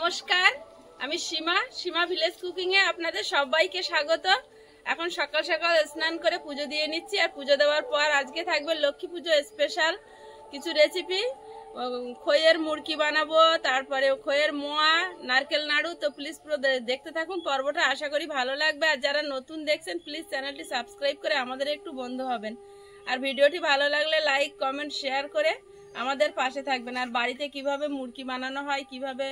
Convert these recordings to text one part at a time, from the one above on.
নমস্কার, আমি সীমা village cooking এ আপনাদের সবাইকে স্বাগত। এখন সকাল সকাল স্নান করে পুজো দিয়ে নিচ্ছি। আর পুজো দেওয়ার পর আজকে থাকবে লক্ষ্মী পুজো স্পেশাল কিছু রেসিপি। খইয়ের মুড়কি বানাবো, তারপরে খইয়ের মোয়া, নারকেল নাড়ু। তো প্লিজ পুরো দেখতে থাকুন পর্বটা, আশা করি ভালো লাগবে। আর যারা নতুন দেখছেন প্লিজ চ্যানেলটি সাবস্ক্রাইব করে আমাদের একটু বন্ধু হবেন। আর ভিডিওটি ভালো লাগলে লাইক কমেন্ট শেয়ার করে আমাদের পাশে থাকবেন। আর বাড়িতে কিভাবে মুড়কি বানানো হয়, কিভাবে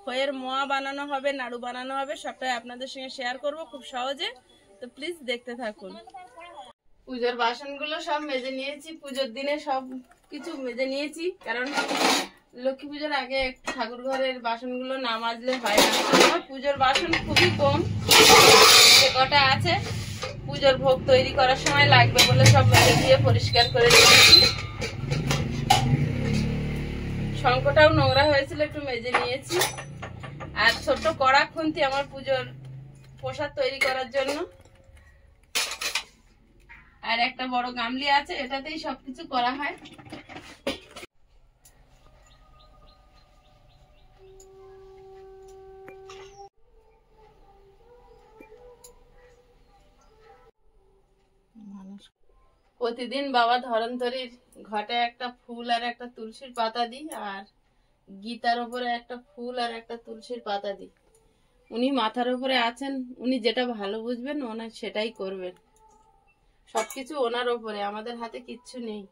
খইয়ের মোয়া বানানো হবে, নাড়ু বানানো হবে, সবটাই আপনাদের সঙ্গে শেয়ার করব খুব সহজে। তো প্লিজ দেখতে থাকুন। পুজোর বাসনগুলো সব মেজে নিয়েছি, পুজোর দিনে সব কিছু মেজে নিয়েছি, কারণ লক্ষ্মী পুজোর আগে ঠাকুর ঘরের বাসনগুলো না মাজলে হয় না। আমার পুজোর বাসন খুবই কম, যে কটা আছে পুজোর ভোগ তৈরি করার সময় লাগবে বলে সব মেজে দিয়ে পরিষ্কার করে দিয়েছি। শঙ্খটাও নোংরা হয়েছিল, একটু মেজে নিয়েছি। আর ছোট্ট কড়া খুন্তি আমার পুজোর প্রসাদ তৈরি করার জন্য। আর একটা বড় গামলি আছে, এটাতেই সবকিছু করা হয়। প্রতিদিন বাবা ধরন্তরীর ঘটে একটা ফুল আর একটা তুলসীর পাতা দিই, আর গীতার উপরে একটা ফুল আর একটা তুলসীর পাতা দিই। উনি মাথার উপরে আছেন, উনি যেটা ভালো বুঝবেন ওনার সেটাই করবেন। সবকিছু ওনার উপরে, আমাদের হাতে কিচ্ছু নেই।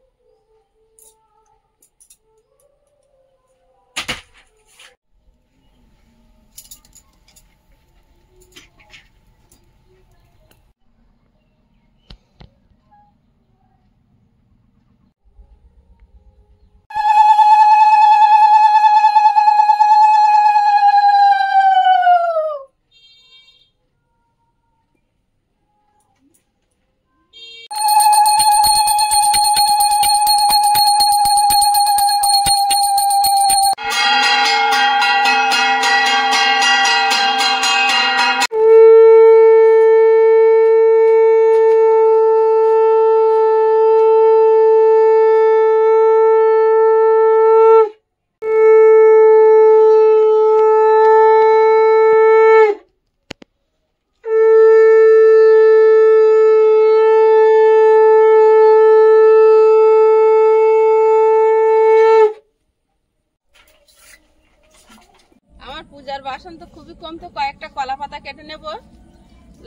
পূজার বাসন তো খুবই কম, তো কয়েকটা কলা পাতা কেটে নেব,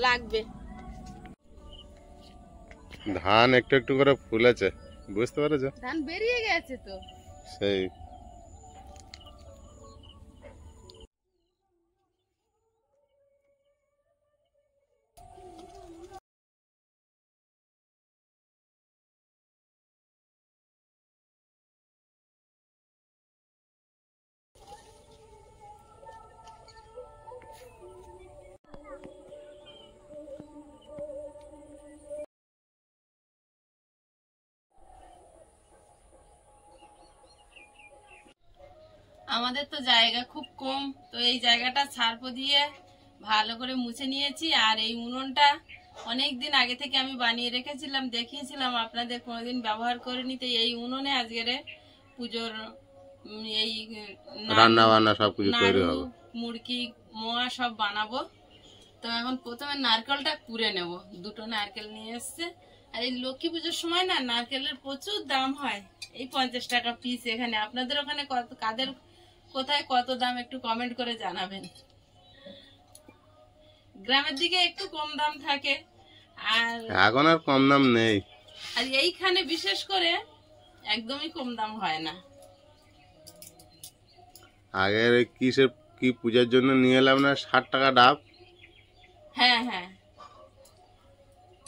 লাগবে। ধান একটু একটু করে ফুলেছে, বুঝতে পারছো? ধান বেরিয়ে গেছে তো সেই আমাদের তো জায়গা খুব কম, তো এই জায়গাটা ছাড়পো দিয়ে ভালো করে মুছে নিয়েছি। আর এই উনুনটা অনেক দিন আগে থেকে আমি বানিয়ে রেখেছিলাম, দেখিয়েছিলাম আপনাদের, কোনোদিন ব্যবহার করিনি। তো এই উনুনে আজকের পুজোর এই রান্না বান্না সবকিছু তৈরি হবে, মুড়কি মোয়া সব বানাবো। তো এখন প্রথমে নারকেলটা কুড়ে নেব। দুটো নারকেল নিয়ে এসছে। আর এই লক্ষ্মী পুজোর সময় না নারকেলের প্রচুর দাম হয়, এই 50 টাকা পিস। এখানে আপনাদের ওখানে কাদের কোথায় কত দাম একটু কমেন্ট করে জানাবেন। গ্রামের দিকে একটু কম দাম থাকে, আর এখন আর কম দাম নেই। আর এইখানে বিশেষ করে একদমই কম দাম হয় না। আগের কি পূজার জন্য নিয়ে এলাম না 60 টাকা ডাব। হ্যাঁ হ্যাঁ,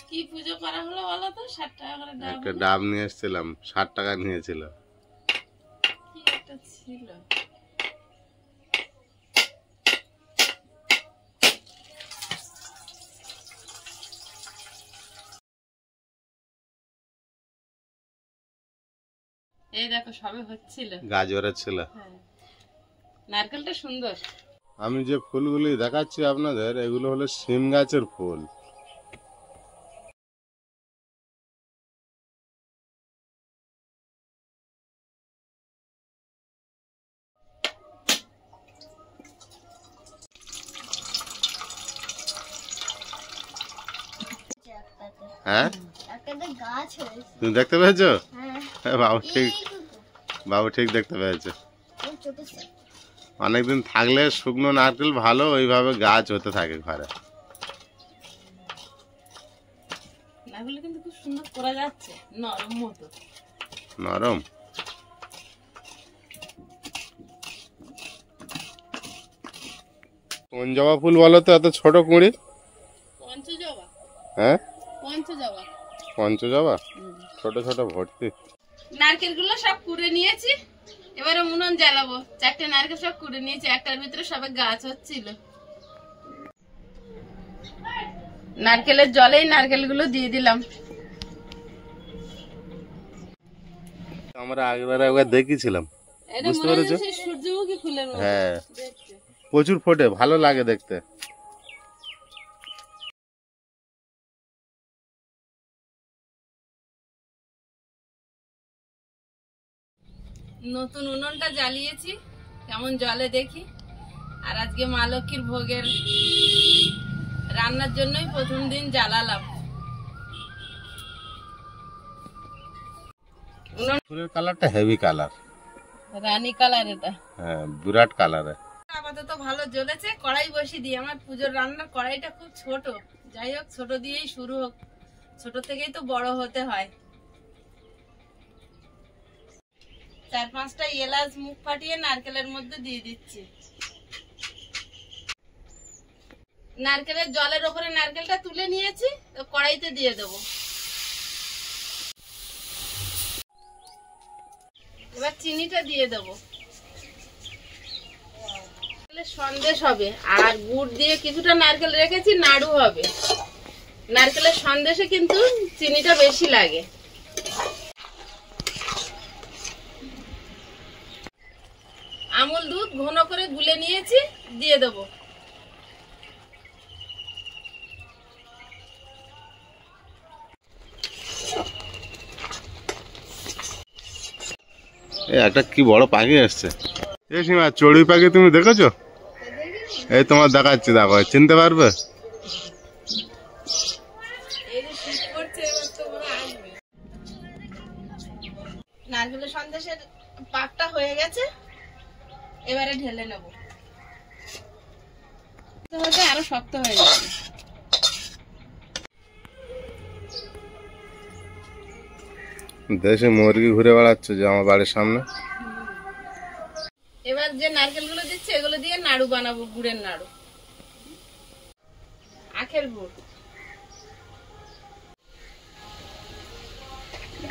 কি পুজো করা হলো বলো তো? 60 টাকা করে ডাব। একটা ডাব নিয়ে এসেছিলাম, 60 টাকা নিয়েছিল। কি একটা ছিল, এই দেখো সবে হচ্ছিল, গাজরের ছিল। নারকেলটা সুন্দর। আমি যে ফুলগুলি দেখাচ্ছি আপনাদের, এগুলো হলো সিম গাছের ফুল। হ্যাঁ একটা গাছ হয়েছে। তুমি দেখতে পেয়েছো? হ্যাঁ বাবু ঠিক, বাবু ঠিক দেখতে পেয়েছে। অনেকদিন থাকলে শুকনো নারকেল ভালো, ওইভাবে গাছ হতে থাকে ঘরে। নারকেল কিন্তু খুব সুন্দর করা যাচ্ছে, নরম মতো। নরম। কোন জবা ফুল বলো তো এত ছোট কুঁড়ি? পঞ্চজবা। হ্যাঁ পঞ্চজবা। পঞ্চজবা, ছোট ছোট ভর্তি। নারকেল গুলো সব কুড়ে নিয়েছি, এবারে উনুন জ্বালাবো। 4টে নারকেল সব কুড়ে নিয়েছি, একটার ভিতরে সবে গাছ হচ্ছিল। নারকেলের জলেই নারকেল গুলো দিয়ে দিলাম। আমরা আগেবার একবার দেখেছিলাম, বুঝতে পেরেছো? সূর্যমুখী ফুলের মতো। হ্যাঁ প্রচুর ফোটে, ভালো লাগে দেখতে। নতুন উনুনটা জ্বালিয়েছি, কেমন জলে দেখি। আর আজকে মা লক্ষ্মীর ভোগের রান্নার জন্যই প্রথম দিন জ্বালালাম। ফুলের কালারটা হেভি কালার, রানী কালার এটা। হ্যাঁ বিরাট কালার। আপাতত ভালো জ্বলেছে, কড়াই বসিয়ে দিই। আমার পুজোর রান্নার কড়াইটা খুব ছোট, যাই হোক ছোট দিয়েই শুরু হোক, ছোট থেকেই তো বড় হতে হয়। 4-5টা এলাচ মুখ ফাটিয়ে নারকেলের মধ্যে দিয়ে দিচ্ছি। নারকেলের জলের ওপরে নারকেলটা তুলে নিয়েছি, তো কড়াইতে দিয়ে দেবো। এবার চিনিটা দিয়ে দেবো। সন্দেশ হবে, আর গুড় দিয়ে কিছুটা নারকেল রেখেছি, নাড়ু হবে। নারকেলের সন্দেশে কিন্তু চিনিটা বেশি লাগে। আমুল দুধ ঘন করে গুলে নিয়েছি, দিয়ে দেবো। একটা কি বড় পাখি আসছে। এই সীমা, চড়ুই পাখি তুমি দেখেছো? এই তোমার দেখাচ্ছি, দেখো চিনতে পারবে? নারকেলের সন্দেশের পাকটা হয়ে গেছে, এবারে ঢেলে নেব। আরো শক্ত হয়ে যাবে। দেশে মুরগি ঘুরে বেড়াচ্ছে যে আমার বাড়ির সামনে। এবার যে নারকেল গুলো দিচ্ছে, এগুলো দিয়ে নাড়ু বানাবো, গুড়ের নাড়ু, আখের গুড়।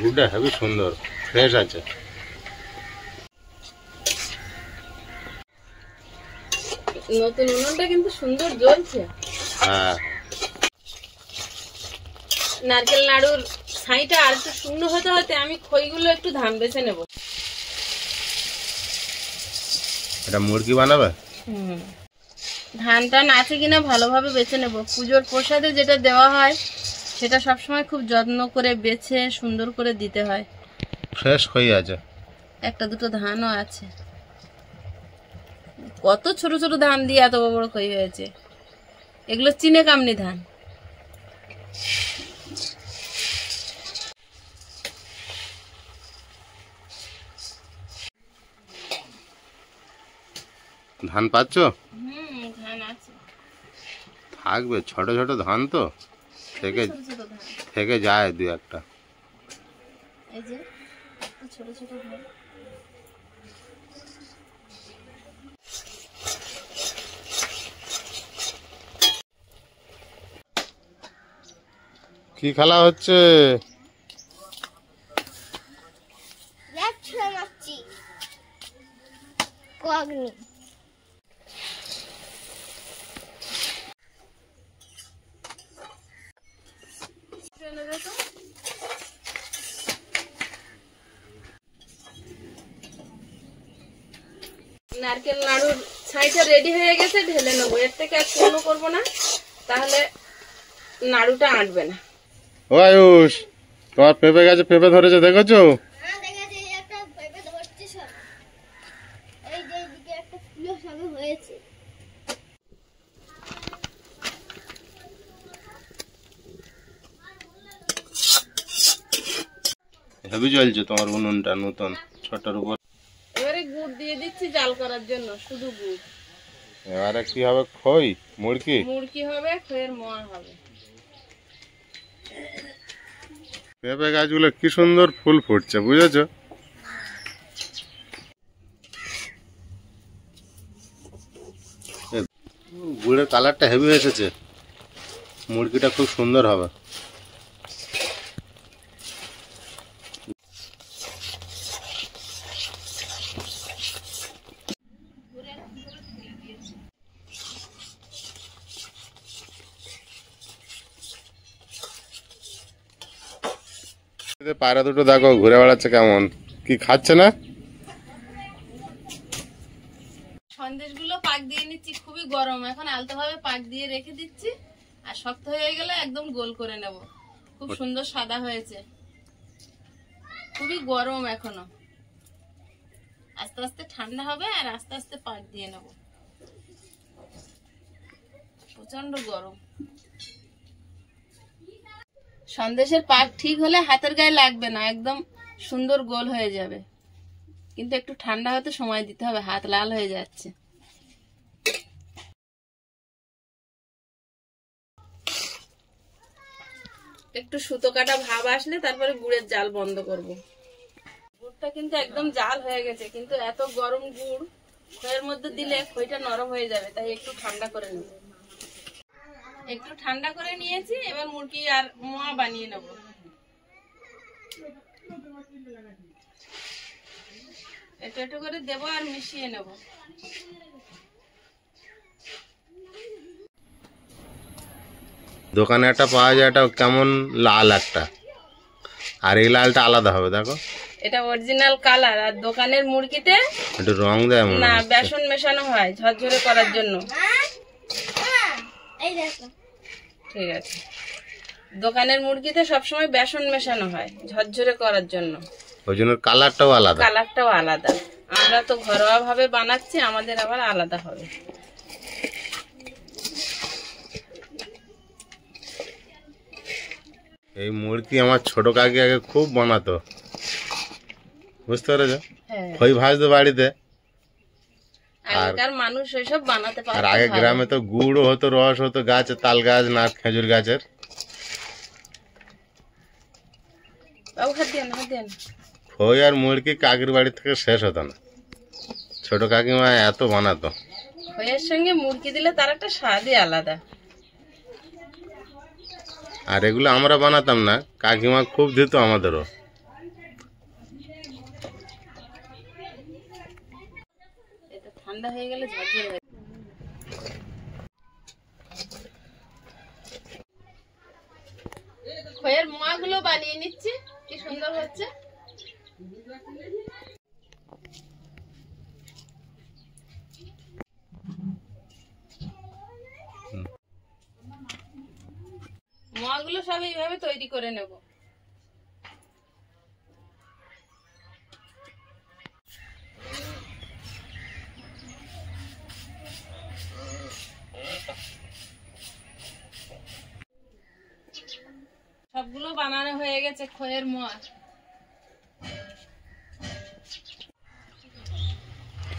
গুড়টা হেবি সুন্দর, ফ্রেশ আছে। নতুন উনুনটা কিন্তু সুন্দর জ্বলছে। হ্যাঁ নারকেল নাড়ুর ছাইটা আর একটু শুকনো হতে হতে আমি খইগুলো একটু ধান বেছে নেব। এটা মুরগি বানাবে? ধানটা আছে কিনা ভালোভাবে বেছে নেব। পুজোর প্রসাদে যেটা দেওয়া হয় সেটা সবসময় খুব যত্ন করে বেছে সুন্দর করে দিতে হয়। ফ্রেশ খই আছে, একটা দুটো ধানও আছে। কত ছোট ছোট ধান দিয়ে এত বড় বড় খই হয়েছে। এগুলো চিনে কামনি ধান। ধান পাচ্ছ? ধান আছে, থাকবে, ছোট ছোট ধান তো থেকে ছোট ছোট ধান। থেকে যায় দু একটা। এই যে ছোট ছোট ধান। কি খেলা হচ্ছে? নারকেল নাড়ুর ছাইটা রেডি হয়ে গেছে, ঢেলে নেবো। এর থেকে আর কোনো করবো না, তাহলে নাড়ুটা আঁটবে না। ও আয়ুষ, তোমার পেঁপে গাছে পেঁপে ধরেছে, দেখেছো? হেভি জ্বলছে তোমার উনুনটা নতুন ছোটর উপর। এবারে গুড় দিয়ে দিচ্ছি জাল করার জন্য, শুধু গুড়। এবারে কি হবে? খই মুড়কি হবে, খইয়ের মোয়া হবে। পেঁপে গাছগুলো কি সুন্দর ফুল ফুটছে, বুঝেছো? গুড়ের কালারটা হেভি এসেছে, মুড়কিটা খুব সুন্দর হবে। পায়রা দুটো দেখো ঘুরে বেড়াচ্ছে, কেমন কি খাচ্ছে না? সন্দেশগুলো পাক দিয়ে নিচ্ছি, খুবই গরম, এখন আলতো ভাবে পাক দিয়ে রেখে দিচ্ছি। আর শক্ত হয়ে গেলে একদম গোল করে নেব। খুব সুন্দর সাদা হয়েছে, খুবই গরম এখনো। আস্তে আস্তে ঠান্ডা হবে আর আস্তে আস্তে পাক দিয়ে নেব। প্রচন্ড গরম। সন্দেশের পাক ঠিক হলে হাতের গায়ে লাগবে না, একদম সুন্দর গোল হয়ে যাবে। কিন্তু একটু ঠান্ডা হতে সময় দিতে হবে, হাত লাল হয়ে যাচ্ছে। একটু সুতো কাটা ভাব আসলে তারপরে গুড়ের জাল বন্ধ করব। গুড়টা কিন্তু একদম জাল হয়ে গেছে, কিন্তু এত গরম গুড় খইয়ের মধ্যে দিলে খইটা নরম হয়ে যাবে, তাই একটু ঠান্ডা করে নেব। একটু ঠান্ডা করে নিয়েছি, এবার মুড়কি আর মোয়া বানিয়ে নেব। একটু একটু করে দেবো আর মিশিয়ে নেব। দোকানে একটা পাওয়া যায়, এটা কেমন লাল একটা, আর এই লালটা আলাদা হবে। দেখো এটা অরিজিনাল কালার, আর দোকানের মুড়কিতে একটু রং দেয় মনে না, হচ্ছে। বেসন মেশানো হয় ঝরঝরে করার জন্য। এই দেখো, ঠিক আছে, দোকানের মুরগিতে সবসময় বেসন মেশানো হয় ঝরঝরে করার জন্য, ওই জন্য কালারটাও আলাদা। কালারটাও আলাদা। আমরা তো ঘরোয়া ভাবে বানাচ্ছি, আমাদের আবার আলাদা হবে। এই মুড়কি আমার ছোট কাকি আগে খুব বানাতো, বুঝতে পেরেছো? হ্যাঁ, খই ভাজতো বাড়িতে। আগেকার মানুষ ওইসব বানাতে আর পারতো আগে ভালো। গ্রামে তো গুড়ও হতো, রস হতো গাছে, তাল গাছ না খেজুর গাছের। বাবু হাত দিয়ে না, হাত দিয়ে না। খই আর মুড়কি কাকির বাড়ি থেকে শেষ হতো না, ছোট কাকিমা এত বানাতো। খইয়ের সঙ্গে মুরগি দিলে তার একটা স্বাদই আলাদা। আর এগুলো আমরা বানাতাম না, কাকিমা খুব দিত আমাদেরও। এটা ঠান্ডা হয়ে গেলে ঝরঝরে হয়ে যাবে। খইয়ের মোয়া গুলো বানিয়ে নিচ্ছি, কি সুন্দর হচ্ছে। মোয়াগুলো সব এইভাবে তৈরি করে নেব। সবগুলো বানানো হয়ে গেছে খইয়ের মোয়া।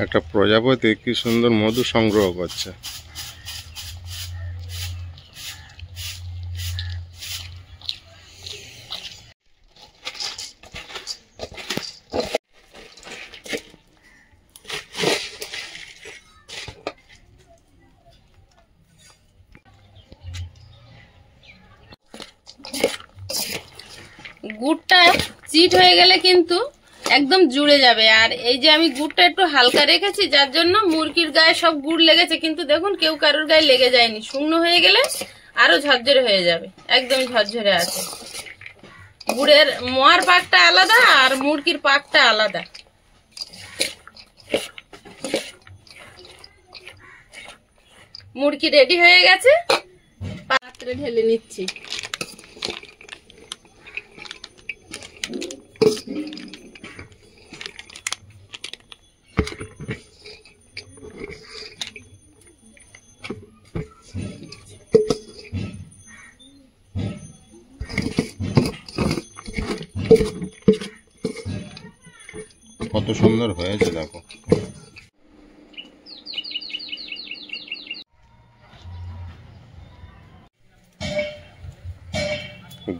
একটা প্রজাপতি কি সুন্দর মধু সংগ্রহ করছে। গুড়টা চিট হয়ে গেলে কিন্তু একদম জুড়ে যাবে। আর এই যে আমি গুড়টা একটু হালকা রেখেছি, যার জন্য মুরগির গায়ে সব গুড় লেগেছে, কিন্তু দেখুন কেউ কারোর গায়ে লেগে যায়নি। শুকনো হয়ে গেলে আরো ঝরঝরে হয়ে যাবে, একদম ঝরঝরে আছে। গুড়ের মোয়ার পাকটা আলাদা আর মুরগির পাকটা আলাদা। মুরগি রেডি হয়ে গেছে, পাত্রে ঢেলে নিচ্ছি। কত সুন্দর হয়েছে দেখো।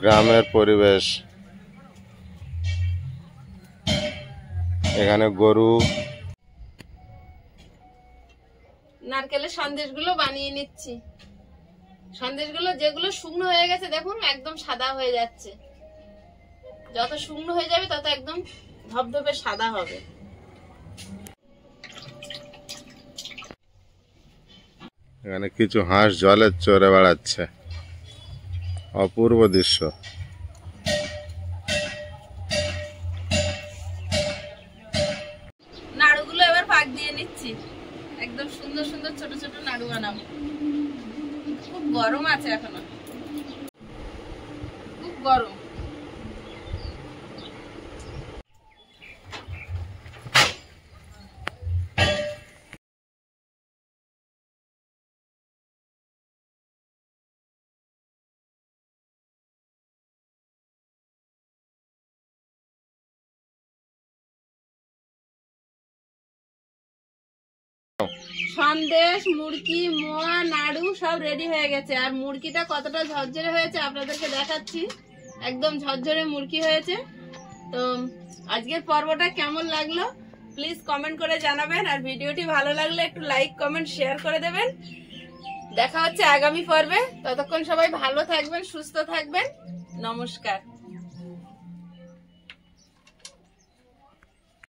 গ্রামের পরিবেশ, এখানে গরু। নারকেলের সন্দেশগুলো বানিয়ে নিচ্ছি। সন্দেশগুলো যেগুলো শুকনো হয়ে গেছে দেখুন একদম সাদা হয়ে যাচ্ছে, যত শুকনো হয়ে যাবে তত একদম ধবধবে সাদা হবে। এখানে কিছু হাঁস জলে চড়ে বেড়াচ্ছে, অপূর্ব দৃশ্য। নাড়ুগুলো এবার পাক দিয়ে নিচ্ছি, একদম সুন্দর সুন্দর ছোট ছোট নাড়ু বানাবো। খুব গরম আছে এখনো, খুব গরম। সন্দেশ, মুড়কি, মোয়া, নাড়ু সব রেডি হয়ে গেছে। আর মুড়কিটা কতটা ঝরঝরে হয়েছে আপনাদেরকে দেখাচ্ছি, একদম ঝরঝরে মুড়কি হয়েছে। তো আজকের পর্বটা কেমন লাগলো প্লিজ কমেন্ট করে জানাবেন, আর ভিডিওটি ভালো লাগলে একটু লাইক কমেন্ট শেয়ার করে দেবেন। দেখা হচ্ছে আগামী পর্বে, ততক্ষণ সবাই ভালো থাকবেন, সুস্থ থাকবেন। নমস্কার।